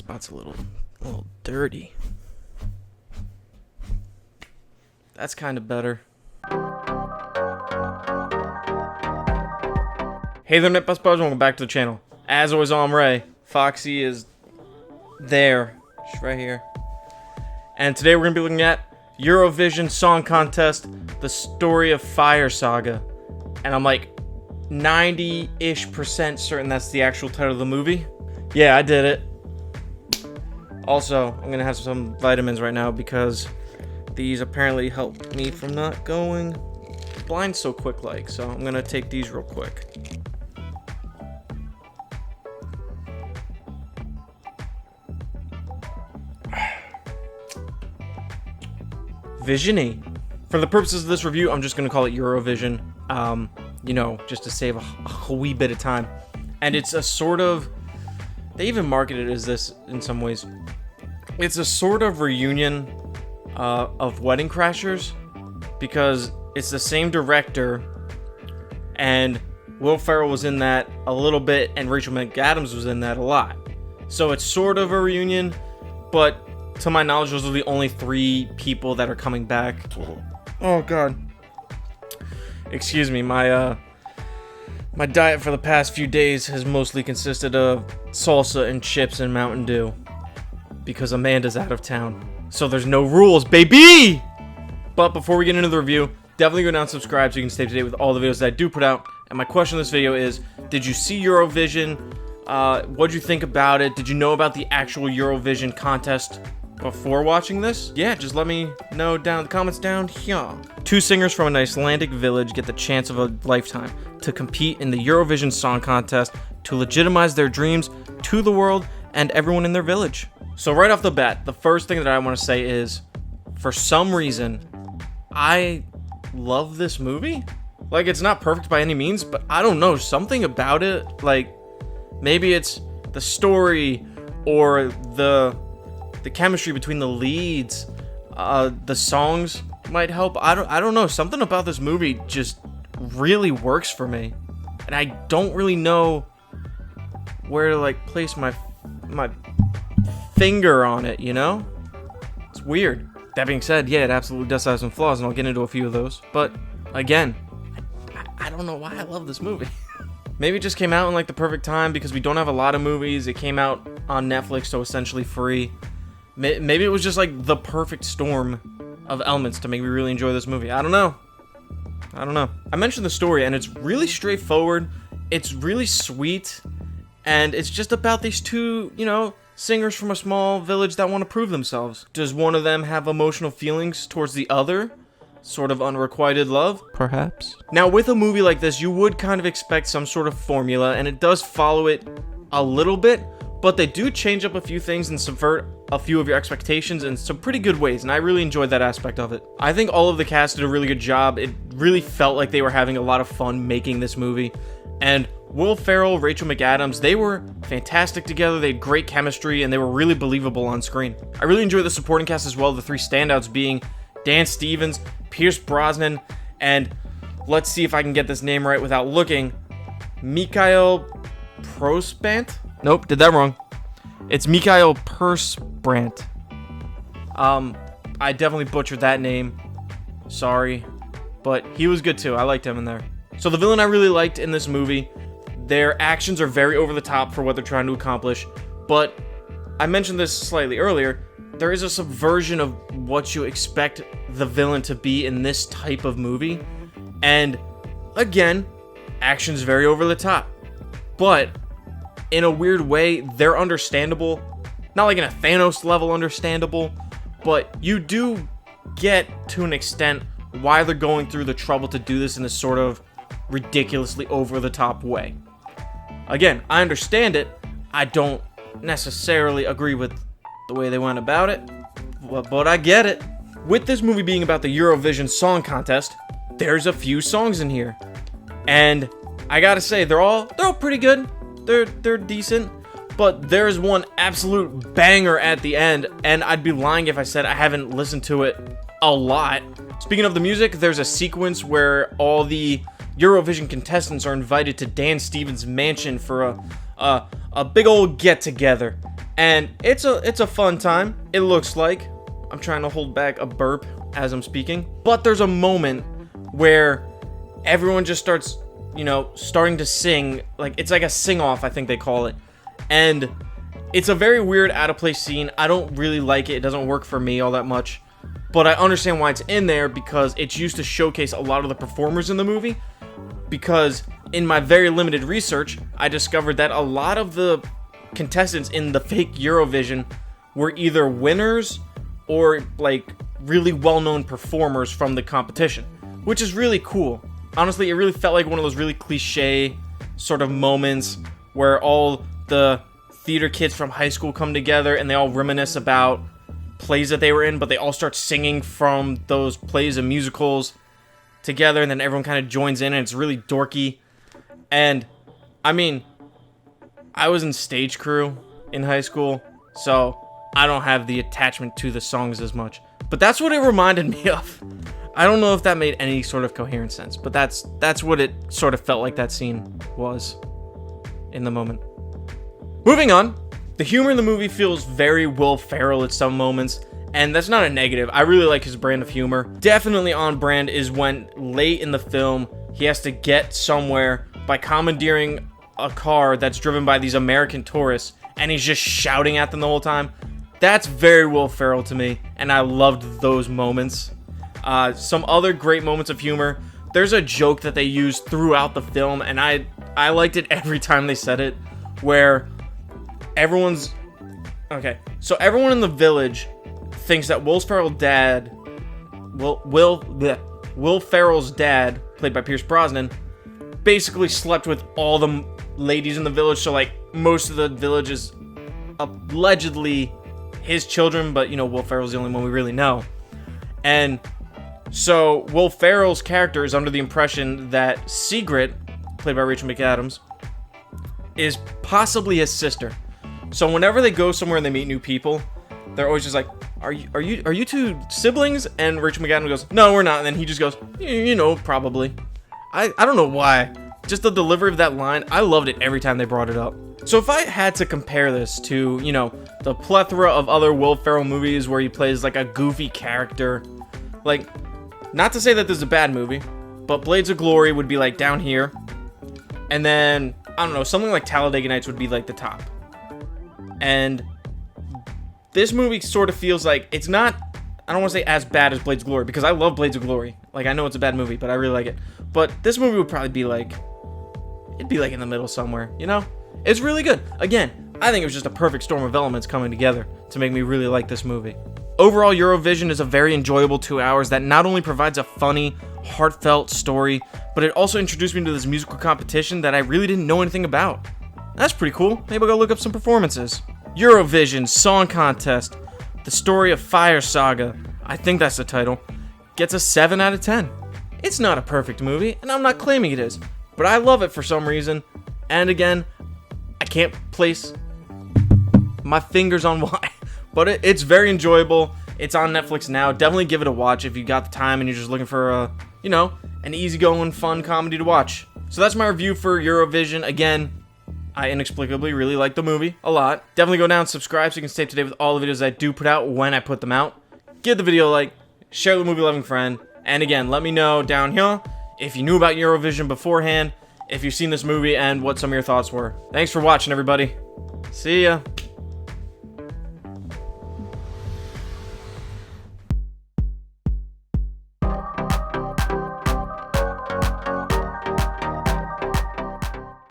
spot's a little dirty. That's kind of better. Hey there, NetBus Buzz, welcome back to the channel. As always, I'm Ray. Foxy is there. She's right here. And today we're going to be looking at Eurovision Song Contest, The Story of Fire Saga. And I'm like 90-ish% certain that's the actual title of the movie. Yeah, I did it. Also, I'm going to have some vitamins right now because these apparently help me from not going blind so quick so I'm going to take these real quick. Vision-y. For the purposes of this review, I'm just going to call it Eurovision, you know, just to save a wee bit of time. And it's a sort of, they even market it as this in some ways. It's a sort of reunion of Wedding Crashers, because it's the same director, and Will Ferrell was in that a little bit, and Rachel McAdams was in that a lot. So it's sort of a reunion, but to my knowledge, those are the only 3 people that are coming back. Oh god. Excuse me, my diet for the past few days has mostly consisted of salsa and chips and Mountain Dew. Because Amanda's out of town. So there's no rules, baby! But before we get into the review, definitely go down and subscribe so you can stay up to date with all the videos that I do put out. And my question in this video is, did you see Eurovision? What'd you think about it? Did you know about the actual Eurovision contest before watching this? Yeah, just let me know down in the comments down here. 2 singers from an Icelandic village get the chance of a lifetime to compete in the Eurovision Song Contest to legitimize their dreams to the world and everyone in their village. So right off the bat, the first thing that I want to say is, for some reason, I love this movie. Like, it's not perfect by any means, but I don't know, something about it, like, maybe it's the story or the chemistry between the leads, the songs might help. I don't know, something about this movie just really works for me, and I don't really know where to like place my finger on it, you know? It's weird. That being said, yeah, it absolutely does have some flaws, and I'll get into a few of those, but again, I don't know why I love this movie. Maybe it just came out in like the perfect time because we don't have a lot of movies. It came out on Netflix, so essentially free. Maybe it was just like the perfect storm of elements to make me really enjoy this movie. I don't know. I mentioned the story, and it's really straightforward. It's really sweet, and it's just about these 2, you know, singers from a small village that want to prove themselves. Does one of them have emotional feelings towards the other? Sort of unrequited love, perhaps? Now, with a movie like this, you would kind of expect some sort of formula, and it does follow it a little bit, but they do change up a few things and subvert a few of your expectations in some pretty good ways, and I really enjoyed that aspect of it. I think all of the cast did a really good job. It really felt like they were having a lot of fun making this movie, and Will Ferrell, Rachel McAdams, they were fantastic together. They had great chemistry, and they were really believable on screen. I really enjoyed the supporting cast as well, the 3 standouts being Dan Stevens, Pierce Brosnan, and let's see if I can get this name right without looking, Mikael Persbrandt? Nope, did that wrong. It's Mikael Persbrandt. I definitely butchered that name. Sorry. But he was good too. I liked him in there. So the villain I really liked in this movie, their actions are very over the top for what they're trying to accomplish, but I mentioned this slightly earlier, there is a subversion of what you expect the villain to be in this type of movie, and again, actions very over the top, but in a weird way, they're understandable, not like in a Thanos level understandable, but you do get to an extent why they're going through the trouble to do this in this sort of ridiculously over the top way. Again, I understand it, I don't necessarily agree with the way they went about it, but I get it. With this movie being about the Eurovision Song Contest, there's a few songs in here, and I gotta say they're all pretty good. They're decent, but there's one absolute banger at the end, and I'd be lying if I said I haven't listened to it a lot. Speaking of the music, there's a sequence where all the Eurovision contestants are invited to Dan Stevens' mansion for a big old get together, and it's a fun time. It looks like. I'm trying to hold back a burp as I'm speaking, but there's a moment where everyone just starts, starting to sing. Like, it's like a sing-off, I think they call it, and it's a very weird, out-of-place scene. I don't really like it. It doesn't work for me all that much, but I understand why it's in there, because it's used to showcase a lot of the performers in the movie. Because in my very limited research, I discovered that a lot of the contestants in the fake Eurovision were either winners or like really well-known performers from the competition, which is really cool. Honestly, it really felt like one of those really cliche sort of moments where all the theater kids from high school come together and they all reminisce about plays that they were in, but they all start singing from those plays and musicals together, and then everyone kind of joins in, and it's really dorky. And I mean, I was in stage crew in high school, so I don't have the attachment to the songs as much, but that's what it reminded me of. I don't know if that made any sort of coherent sense, but that's what it sort of felt like that scene was in the moment. Moving on, the humor in the movie feels very Will Ferrell at some moments, and that's not a negative. I really like his brand of humor. Definitely on brand is when late in the film he has to get somewhere by commandeering a car that's driven by these American tourists, and he's just shouting at them the whole time. That's very Will Ferrell to me, and I loved those moments. Some other great moments of humor. There's a joke that they use throughout the film, and I liked it every time they said it, where everyone in the village thinks that Will Ferrell's dad, played by Pierce Brosnan, basically slept with all the ladies in the village. So like most of the village is allegedly his children, but Will Ferrell's the only one we really know. And so Will Ferrell's character is under the impression that Sigrid, played by Rachel McAdams, is possibly his sister. So whenever they go somewhere and they meet new people, they're always just like, are you two siblings? And Rachel McAdams goes, no, we're not. And then he just goes, probably. I don't know why. Just the delivery of that line, I loved it every time they brought it up. So if I had to compare this to, the plethora of other Will Ferrell movies where he plays like a goofy character, like, not to say that this is a bad movie, but Blades of Glory would be like down here. And then, I don't know, something like Talladega Nights would be like the top. And this movie sort of feels like it's not, I don't want to say as bad as Blades of Glory, because I love Blades of Glory. Like, I know it's a bad movie, but I really like it. But this movie would probably be like, it'd be like in the middle somewhere, It's really good. Again, I think it was just a perfect storm of elements coming together to make me really like this movie. Overall, Eurovision is a very enjoyable 2 hours that not only provides a funny, heartfelt story, but it also introduced me to this musical competition that I really didn't know anything about. That's pretty cool. Maybe I'll go look up some performances. Eurovision Song Contest, The Story of Fire Saga, I think that's the title, gets a 7 out of 10. It's not a perfect movie, and I'm not claiming it is, but I love it for some reason, and again, I can't place my fingers on why, but it's very enjoyable. It's on Netflix now. Definitely give it a watch if you got the time and you're just looking for an easygoing, fun comedy to watch. So that's my review for Eurovision. Again, I inexplicably really like the movie a lot. Definitely go down and subscribe so you can stay up to date with all the videos I do put out when I put them out. Give the video a like, share with a movie-loving friend, and again, let me know down here if you knew about Eurovision beforehand, if you've seen this movie, and what some of your thoughts were. Thanks for watching, everybody. See ya.